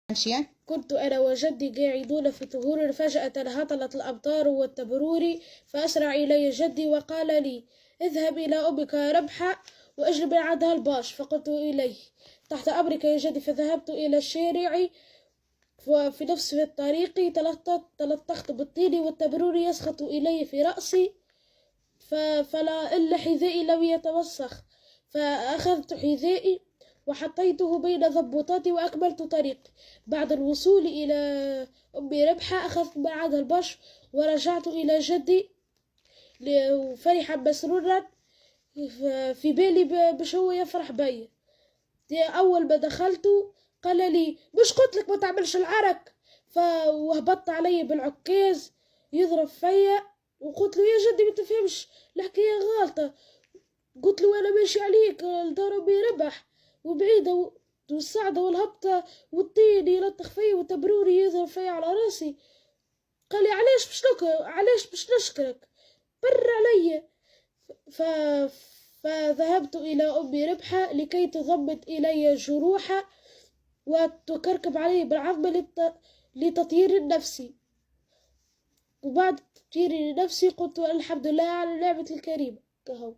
ماشية. كنت أنا وجدي قاعدون في طهور، فجأة هطلت الأمطار والتبرور، فأسرع إلي جدي وقال لي: اذهب إلى أمك يا ربحة وأجلب عندها الباش. فقلت إليه: تحت أمرك يا جدي. فذهبت إلى الشارع، وفي نفس الطريق تلطخت بالطين والتبرور يسخط إلي في رأسي، فلا إلا حذائي لم يتوسخ. فأخذت حذائي وحطيته بين ضبوطاتي وأكملت طريقي. بعد الوصول إلى أمي ربحة أخذت معها البش ورجعت إلى جدي فرحا مسرورا، في بالي بش هو يفرح بي. أول ما دخلت قال لي: مش قلتلك ما تعملش العرك؟ وهبط علي بالعكاز يضرب فيا، وقلت له: يا جدي ما تفهمش الحكاية غلطة. قلت له: أنا ماشي عليك ضربي ربح وبعيدة والصعدة والهبطة والطين يلطخ فيا وتبروري يضرب فيا على راسي. قال لي: علاش باش نشكرك؟ بر علي. فذهبت إلى أمي ربحة لكي تضبط إلي جروحها وتكركب علي بالعظم لتطهير النفسي. وبعد تطهيري لنفسي قلت الحمد لله على نعمة الكريمة. كهو